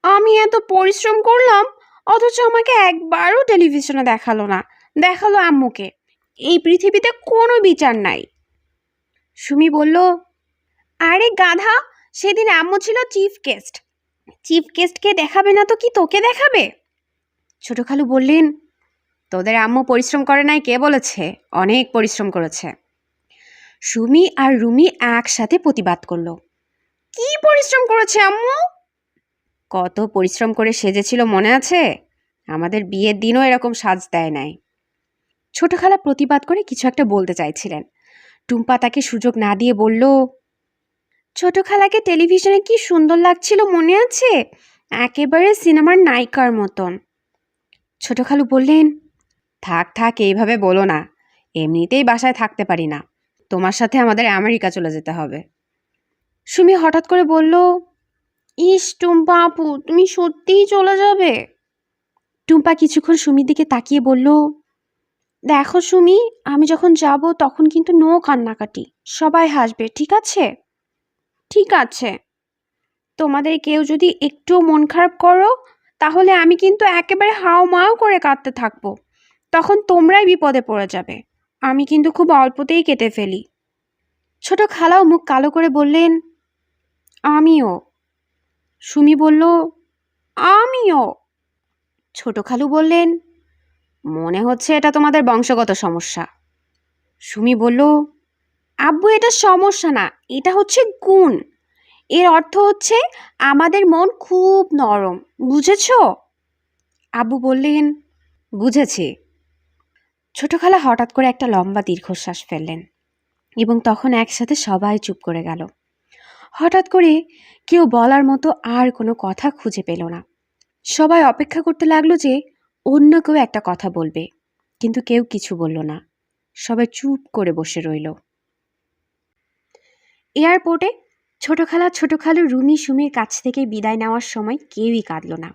আমি এত পরিশ্রম করলাম, অথচ আমাকে একবারও টেলিভিশনে দেখালো না। দেখালো আম্মুকে। এই পৃথিবীতে কোনো বিচার নাই। সুমি বলল, আরে গাধা, সেদিন আম্মু ছিল চিফ গেস্ট। চিফ গেস্টকে দেখাবে না তো কি তোকে দেখাবে? ছোট খালু বললেন, তোদের আম্মু পরিশ্রম করে নাই কে বলেছে? অনেক পরিশ্রম করেছে। সুমি আর রুমি একসাথে প্রতিবাদ করলো, কি পরিশ্রম করেছে আম্মু? কত পরিশ্রম করে সেজেছিল মনে আছে? আমাদের বিয়ের দিনও এরকম সাজ দেয় নাই। ছোট খালা প্রতিবাদ করে কিছু একটা বলতে চাইছিলেন। টুম্পা তাকে সুযোগ না দিয়ে বলল, ছোট খালাকে টেলিভিশনে কি সুন্দর লাগছিল মনে আছে? একেবারে সিনেমার নায়িকার মতন। ছোট খালু বললেন, থাক থাক, এইভাবে বলো না। এমনিতেই বাসায় থাকতে পারি না, তোমার সাথে আমাদের আমেরিকা চলে যেতে হবে। সুমি হঠাৎ করে বলল, ইস টুম্পা আপু, তুমি সত্যিই চলে যাবে? টুম্পা কিছুক্ষণ সুমির দিকে তাকিয়ে বলল, দেখো সুমি, আমি যখন যাব তখন কিন্তু নো কান্নাকাটি, সবাই হাসবে, ঠিক আছে? ঠিক আছে। তোমাদের কেউ যদি একটু মন খারাপ করো, তাহলে আমি কিন্তু একেবারে হাউমাউ করে কাঁদতে থাকবো। তখন তোমরাই বিপদে পড়ে যাবে। আমি কিন্তু খুব অল্পতেই কেটে ফেলি। ছোট খালাও মুখ কালো করে বললেন, আমিও। সুমি বলল, আমিও। ছোট খালু বললেন, মনে হচ্ছে এটা তোমাদের বংশগত সমস্যা। সুমি বলল, আব্বু, এটা সমস্যা না, এটা হচ্ছে গুণ। এর অর্থ হচ্ছে আমাদের মন খুব নরম, বুঝেছো? আব্বু বললেন, বুঝেছি। ছোট খালা হঠাৎ করে একটা লম্বা দীর্ঘশ্বাস ফেললেন এবং তখন একসাথে সবাই চুপ করে গেল। হঠাৎ করে কেউ বলার মতো আর কোনো কথা খুঁজে পেল না। সবাই অপেক্ষা করতে লাগলো যে অন্য কেউ একটা কথা বলবে, কিন্তু কেউ কিছু বলল না। সবাই চুপ করে বসে রইল। এয়ারপোর্টে ছোট খালু রুমি সুমির কাছ থেকে বিদায় নেওয়ার সময় কেউই কাঁদল না।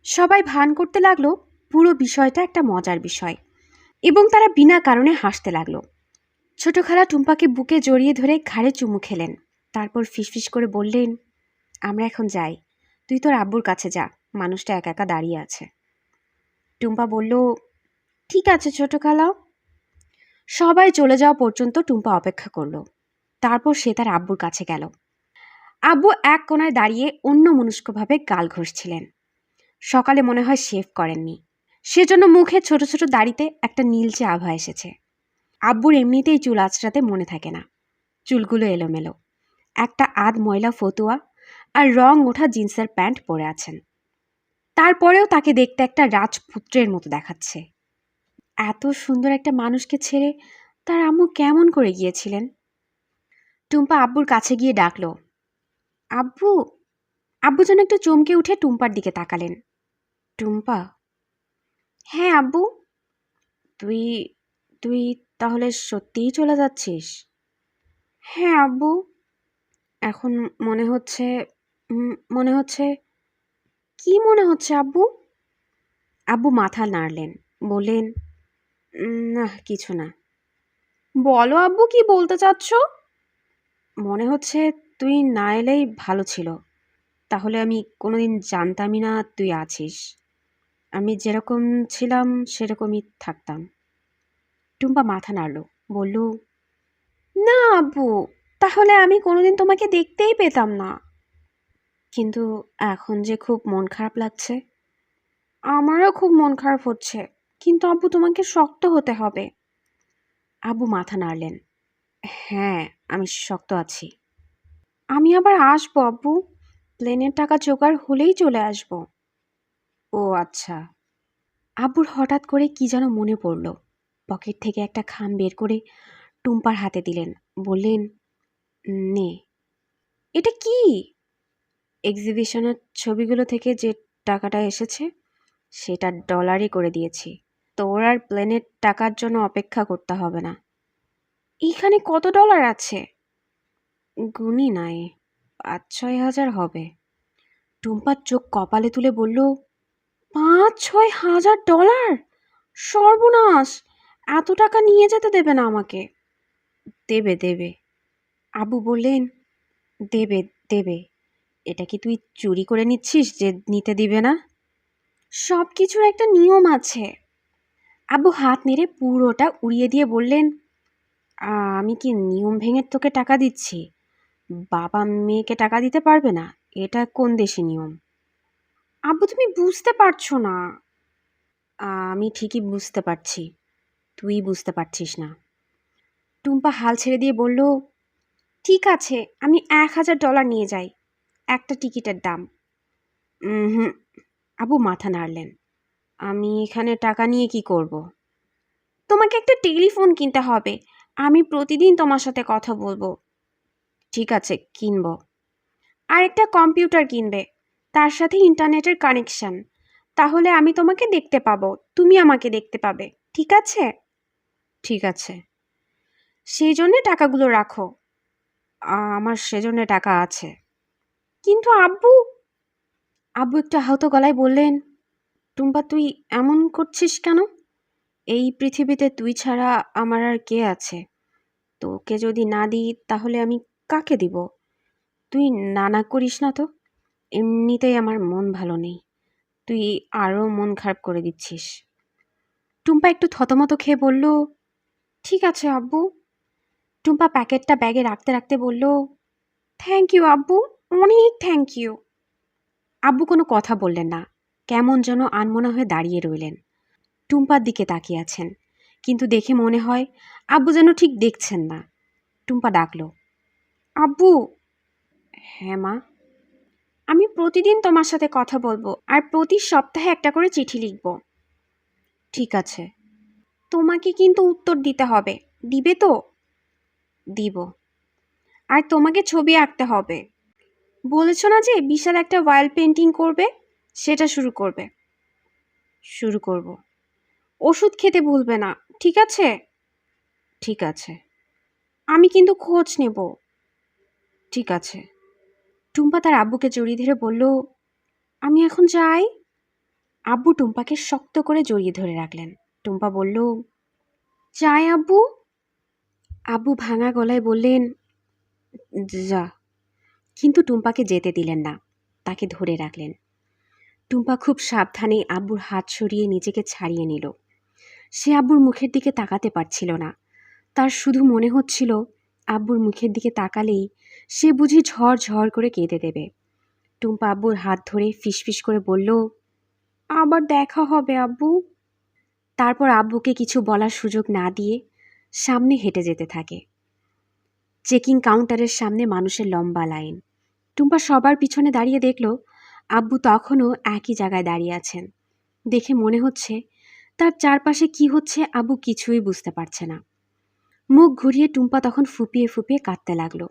সবাই ভান করতে লাগলো পুরো বিষয়টা একটা মজার বিষয় এবং তারা বিনা কারণে হাসতে লাগলো। ছোট খালা টুম্পাকে বুকে জড়িয়ে ধরে ঘাড়ে চুমু খেলেন। তারপর ফিসফিস করে বললেন, আমরা এখন যাই, তুই তোর আব্বুর কাছে যা, মানুষটা একা একা দাঁড়িয়ে আছে। টুম্পা বলল, ঠিক আছে ছোট খালা। সবাই চলে যাওয়া পর্যন্ত টুম্পা অপেক্ষা করলো। তারপর সে তার আব্বুর কাছে গেল। আব্বু এক কোণায় দাঁড়িয়ে অন্যমনস্কভাবে গাল ঘষছিলেন। সকালে মনে হয় শেভ করেননি, সেজন্য মুখে ছোট ছোট দাড়িতে একটা নীলচে আভা এসেছে। আব্বুর এমনিতেই চুল আঁচড়াতে মনে থাকে না, চুলগুলো এলোমেলো, একটা আধ ময়লা ফতুয়া আর রং ওঠা জিন্সের প্যান্ট পরে আছেন। তারপরেও তাকে দেখতে একটা রাজপুত্রের মতো দেখাচ্ছে। এত সুন্দর একটা মানুষকে ছেড়ে তার আম্মু কেমন করে গিয়েছিলেন? টুম্পা আব্বুর কাছে গিয়ে ডাকলো, আব্বু। আব্বু যেন একটু চমকে উঠে টুম্পার দিকে তাকালেন। টুম্পা? হ্যাঁ আব্বু। তুই তুই তাহলে সত্যিই চলে যাচ্ছিস? হ্যাঁ আব্বু। এখন মনে হচ্ছে মনে হচ্ছে কি মনে হচ্ছে আব্বু? আব্বু মাথা নাড়লেন, বললেন, না কিছু না। বলো আব্বু, কি বলতে চাচ্ছ? মনে হচ্ছে তুই না এলেই ভালো ছিল, তাহলে আমি কোনোদিন জানতামই না তুই আছিস। আমি যেরকম ছিলাম সেরকমই থাকতাম। টুম্পা মাথা নাড়ল, বলল, না আব্বু, তাহলে আমি কোনোদিন তোমাকে দেখতেই পেতাম না। কিন্তু এখন যে খুব মন খারাপ লাগছে। আমারও খুব মন খারাপ হচ্ছে, কিন্তু আব্বু তোমাকে শক্ত হতে হবে। আব্বু মাথা নাড়লেন, হ্যাঁ আমি শক্ত আছি। আমি আবার আসবো আব্বু, প্লেনের টাকা জোগাড় হলেই চলে আসবো। ও আচ্ছা। আব্বুর হঠাৎ করে কি যেন মনে পড়ল। পকেট থেকে একটা খাম বের করে টুম্পার হাতে দিলেন, বললেন, নে। এটা কি? এক্সিবিশনের ছবিগুলো থেকে যে টাকাটা এসেছে সেটা ডলারই করে দিয়েছি। তোর আর প্লেনের টাকার জন্য অপেক্ষা করতে হবে না। এইখানে কত ডলার আছে? গুনি নাই, ৫-৬ হাজার হবে। টুম্পার চোখ কপালে তুলে বলল, ৫-৬ হাজার ডলার? সর্বনাশ! এত টাকা নিয়ে যেতে দেবে না আমাকে। দেবে দেবে। আব্বু বললেন, দেবে দেবে। এটা কি তুই চুরি করে নিচ্ছিস যে নিতে দিবে না? সব কিছুর একটা নিয়ম আছে। আব্বু হাত নেড়ে পুরোটা উড়িয়ে দিয়ে বললেন, আমি কি নিয়ম ভেঙে তোকে টাকা দিচ্ছি? বাবা মেয়েকে টাকা দিতে পারবে না? এটা কোন দেশি নিয়ম? আব্বু তুমি বুঝতে পারছো না। আমি ঠিকই বুঝতে পারছি, তুই বুঝতে পারছিস না। টুম্পা হাল ছেড়ে দিয়ে বলল, ঠিক আছে, আমি ১,০০০ ডলার নিয়ে যাই, একটা টিকিটের দাম। হুম। আব্বু মাথা নাড়লেন, আমি এখানে টাকা নিয়ে কি করব? তোমাকে একটা টেলিফোন কিনতে হবে, আমি প্রতিদিন তোমার সাথে কথা বলবো। ঠিক আছে, কিনবো। আর একটা কম্পিউটার কিনবে, তার সাথে ইন্টারনেটের কানেকশন। তাহলে আমি তোমাকে দেখতে পাবো, তুমি আমাকে দেখতে পাবে। ঠিক আছে? ঠিক আছে। সেই জন্যে টাকাগুলো রাখো। আমার সেজন্য টাকা আছে। কিন্তু আব্বু। আব্বু একটু আহত গলায় বললেন, টুম্পা তুই এমন করছিস কেন? এই পৃথিবীতে তুই ছাড়া আমার আর কে আছে? তোকে যদি না দিই তাহলে আমি কাকে দিব? তুই না না করিস না তো। এমনিতেই আমার মন ভালো নেই, তুই আরও মন খারাপ করে দিচ্ছিস। টুম্পা একটু থতমত খেয়ে বলল, ঠিক আছে আব্বু। টুম্পা প্যাকেটটা ব্যাগে রাখতে রাখতে বলল, থ্যাংক ইউ আব্বু, অনেক থ্যাংক ইউ। আব্বু কোনো কথা বললেন না, কেমন যেন আনমনা হয়ে দাঁড়িয়ে রইলেন। টুম্পার দিকে তাকিয়ে আছেন, কিন্তু দেখে মনে হয় আব্বু যেন ঠিক দেখছেন না। টুম্পা ডাকল, আব্বু। হ্যাঁ মা। আমি প্রতিদিন তোমার সাথে কথা বলবো আর প্রতি সপ্তাহে একটা করে চিঠি লিখব। ঠিক আছে। তোমাকে কিন্তু উত্তর দিতে হবে, দিবে তো? দিব। আর তোমাকে ছবি আঁকতে হবে। বলেছ না যে বিশাল একটা ওয়াল পেন্টিং করবে, সেটা শুরু করবে। শুরু করব। ওষুধ খেতে ভুলবে না, ঠিক আছে? ঠিক আছে। আমি কিন্তু খোঁজ নেব। ঠিক আছে। টুম্পা তার আব্বুকে জড়িয়ে ধরে বলল, আমি এখন যাই। আব্বু টুম্পাকে শক্ত করে জড়িয়ে ধরে রাখলেন। টুম্পা বলল, যাই আব্বু। আব্বু ভাঙা গলায় বললেন, যা। কিন্তু টুম্পাকে যেতে দিলেন না, তাকে ধরে রাখলেন। টুম্পা খুব সাবধানে আব্বুর হাত সরিয়ে নিজেকে ছাড়িয়ে নিল। সে আব্বুর মুখের দিকে তাকাতে পারছিল না। তার শুধু মনে হচ্ছিল আব্বুর মুখের দিকে তাকালেই সে বুঝি ঝড় ঝড় করে কেঁদে দেবে। টুম্পা আব্বুর হাত ধরে ফিসফিস করে বলল, আবার দেখা হবে আব্বু। তারপর আব্বুকে কিছু বলার সুযোগ না দিয়ে সামনে হেঁটে যেতে থাকে। চেকিং কাউন্টারের সামনে মানুষের লম্বা লাইন। টুম্পা সবার পিছনে দাঁড়িয়ে দেখল আব্বু তখনও একই জায়গায় দাঁড়িয়ে আছেন। দেখে মনে হচ্ছে তার চারপাশে কি হচ্ছে আব্বু কিছুই বুঝতে পারছে না। মুখ ঘুরিয়ে টুম্পা তখন ফুপিয়ে ফুপিয়ে কাঁদতে লাগলো।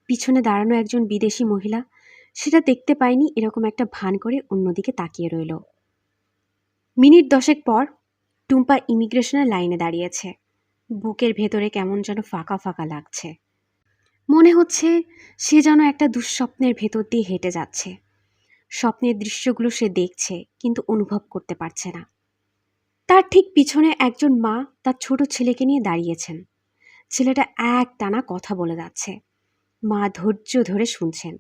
পিছনে দাঁড়ানো একজন বিদেশি মহিলা সেটা দেখতে পায়নি, এরকম একটা ভান করে অন্যদিকে তাকিয়ে রইল। মিনিট 10 পর টুম্পা ইমিগ্রেশনের লাইনে দাঁড়িয়েছে। বুকের ভেতরে কেমন যেন ফাঁকা ফাঁকা লাগছে। মনে হচ্ছে সে যেন একটা দুঃস্বপ্নের ভেতর দিয়ে হেঁটে যাচ্ছে। স্বপ্নের দৃশ্যগুলো সে দেখছে কিন্তু অনুভব করতে পারছে না। তার ঠিক পিছনে একজন মা তার ছোট ছেলেকে নিয়ে দাঁড়িয়েছেন। ছেলেটা একটানা কথা বলে যাচ্ছে। মা ধৈর্য ধরে শুনছেন,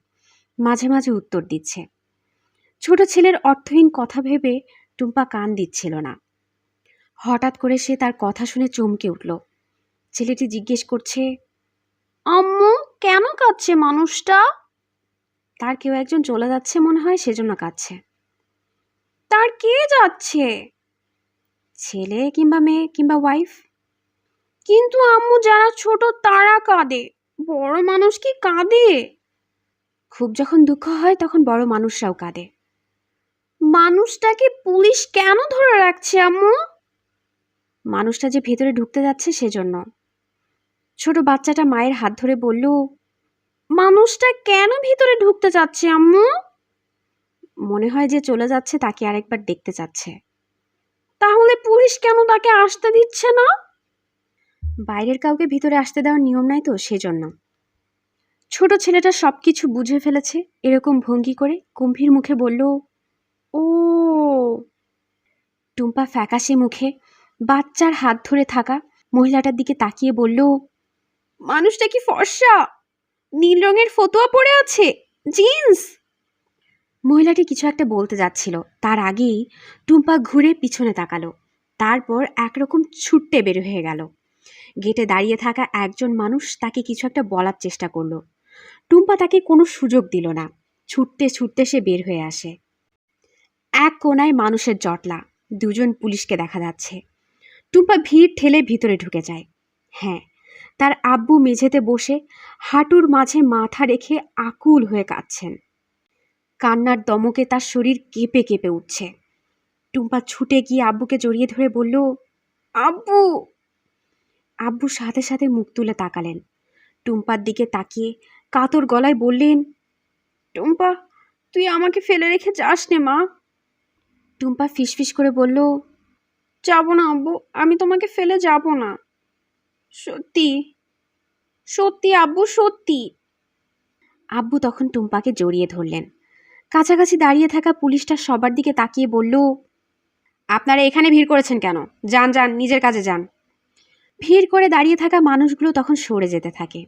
মাঝে মাঝে উত্তর দিচ্ছে। ছোট ছেলের অর্থহীন কথা ভেবে টুম্পা কান দিচ্ছিল না। হঠাৎ করে সে তার কথা শুনে চমকে উঠল। ছেলেটি জিজ্ঞেস করছে, আম্মু কেন কাঁদছে মানুষটা? তার কেউ একজন চলে যাচ্ছে মনে হয়, সেজন্য কাঁদছে। তার কে যাচ্ছে? ছেলে কিংবা মেয়ে কিংবা ওয়াইফ। কিন্তু আম্মু যারা ছোট তারা কাঁদে, বড় মানুষ কি কাঁদে? খুব যখন দুঃখ হয় তখন বড় মানুষরাও কাঁদে। মানুষটাকে পুলিশ কেন ধরে রাখছে আম্মু? মানুষটা যে ভেতরে ঢুকতে যাচ্ছে সেজন্য। ছোট বাচ্চাটা মায়ের হাত ধরে বলল, মানুষটা কেন ভিতরে ঢুকতে যাচ্ছে আম্মু? মনে হয় যে চলে যাচ্ছে তাকে আরেকবার দেখতে চাচ্ছে। তাহলে পুলিশ কেন তাকে আসতে দিচ্ছে না? বাইরের কাউকে ভিতরে আসতে দেওয়ার নিয়ম নাই তো, সেজন্য। ছোট ছেলেটা সবকিছু বুঝে ফেলেছে, এরকম ভঙ্গি করে গম্ভীর মুখে বলল, ও। টুম্পা ফ্যাকাশে মুখে বাচ্চার হাত ধরে থাকা মহিলাটার দিকে তাকিয়ে বলল, মানুষটা কি ফর্সা? নীল রঙের ফতুয়া পরে আছে, জিন্স। মহিলাটি কিছু একটা বলতে যাচ্ছিল, তার আগেই টুম্পা ঘুরে পিছনে তাকালো। তারপর একরকম ছুট্টে বের হয়ে গেল। গেটে দাঁড়িয়ে থাকা একজন মানুষ তাকে কিছু একটা বলার চেষ্টা করলো। টুম্পা তাকে কোনো সুযোগ দিল না। ছুটতে ছুটতে সে বের হয়ে আসে। এক কোনায় মানুষের জটলা, দুজন পুলিশকে দেখা যাচ্ছে। টুম্পা ভিড় ঠেলে ভিতরে ঢুকে যায়। হ্যাঁ, তার আব্বু মেঝেতে বসে হাঁটুর মাঝে মাথা রেখে আকুল হয়ে কাঁদছেন। কান্নার দমকে তার শরীর কেঁপে কেঁপে উঠছে। টুম্পা ছুটে গিয়ে আব্বুকে জড়িয়ে ধরে বলল, আব্বু। আব্বু সাথে সাথে মুখ তুলে তাকালেন। টুম্পার দিকে তাকিয়ে কাতর গলায় বললেন, টুম্পা, তুই আমাকে ফেলে রেখে যাস নে মা। টুম্পা ফিসফিস করে বলল, যাব না আব্বু, আমি তোমাকে ফেলে যাব না। সত্যি সত্যি আব্বু, সত্যি। আব্বু তখন টুম্পাকে জড়িয়ে ধরলেন। কাছাকাছি দাঁড়িয়ে থাকা পুলিশটা সবার দিকে তাকিয়ে বলল, আপনারা এখানে ভিড় করেছেন কেন? যান যান, নিজের কাজে যান। ভিড় করে দাঁড়িয়ে থাকা মানুষগুলো তখন সরে যেতে থাকে।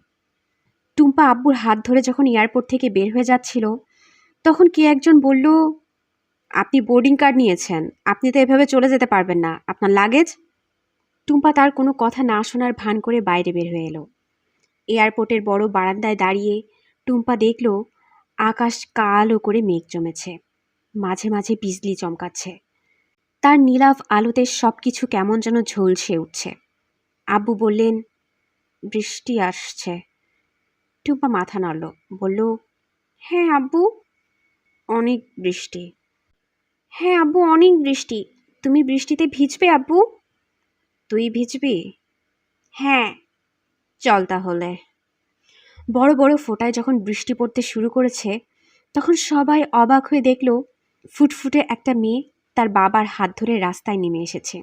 টুম্পা আব্বুর হাত ধরে যখন এয়ারপোর্ট থেকে বের হয়ে যাচ্ছিল, তখন কে একজন বলল, আপনি বোর্ডিং কার্ড নিয়েছেন, আপনি তো এভাবে চলে যেতে পারবেন না, আপনার লাগেজ। টুম্পা তার কোনো কথা না শোনার ভান করে বাইরে বের হয়ে এলো। এয়ারপোর্টের বড় বারান্দায় দাঁড়িয়ে টুম্পা দেখল আকাশ কালো করে মেঘ জমেছে, মাঝে মাঝে বিজলি চমকাচ্ছে। তার নীলাভ আলোতে সব কিছু কেমন যেন ঝলসে উঠছে। আব্বু বললেন, বৃষ্টি আসছে। টুম্পা মাথা নাড়ল, বলল, হ্যাঁ আব্বু। অনেক বৃষ্টি। হ্যাঁ আব্বু, অনেক বৃষ্টি। তুমি বৃষ্টিতে ভিজবে আব্বু? তুই ভিজবি? হ্যাঁ। চল তাহলে। বড় বড় ফোঁটায় যখন বৃষ্টি পড়তে শুরু করেছে, তখন সবাই অবাক হয়ে দেখল ফুটফুটে একটা মেয়ে তার বাবার হাত ধরে রাস্তায় নেমে এসেছে।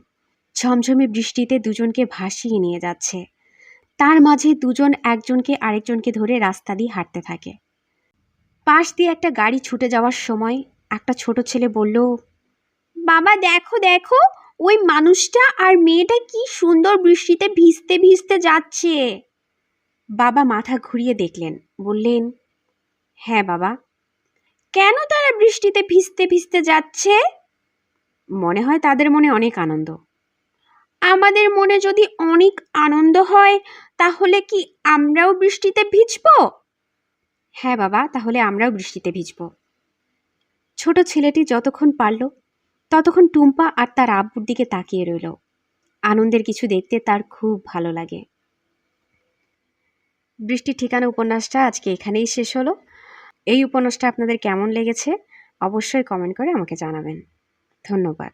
ঝমঝমে বৃষ্টিতে দুজনকে ভাসিয়ে নিয়ে যাচ্ছে। তার মাঝে দুজন একজনকে আরেকজনকে ধরে রাস্তা দিয়ে হাঁটতে থাকে। পাশ দিয়ে একটা গাড়ি ছুটে যাওয়ার সময় একটা ছোট ছেলে বলল, বাবা দেখো দেখো, ওই মানুষটা আর মেয়েটা কি সুন্দর বৃষ্টিতে ভিজতে ভিজতে যাচ্ছে। বাবা মাথা ঘুরিয়ে দেখলেন, বললেন, হ্যাঁ বাবা। কেন তারা বৃষ্টিতে ভিজতে ভিজতে যাচ্ছে? মনে হয় তাদের মনে অনেক আনন্দ। আমাদের মনে যদি অনেক আনন্দ হয়, তাহলে কি আমরাও বৃষ্টিতে ভিজব? হ্যাঁ বাবা, তাহলে আমরাও বৃষ্টিতে ভিজব। ছোট ছেলেটি যতক্ষণ পারল ততক্ষণ টুম্পা আর তার আব্বুর দিকে তাকিয়ে রইল। আনন্দের কিছু দেখতে তার খুব ভালো লাগে। বৃষ্টির ঠিকানা উপন্যাসটা আজকে এখানেই শেষ হলো। এই উপন্যাসটা আপনাদের কেমন লেগেছে অবশ্যই কমেন্ট করে আমাকে জানাবেন। ধন্যবাদ।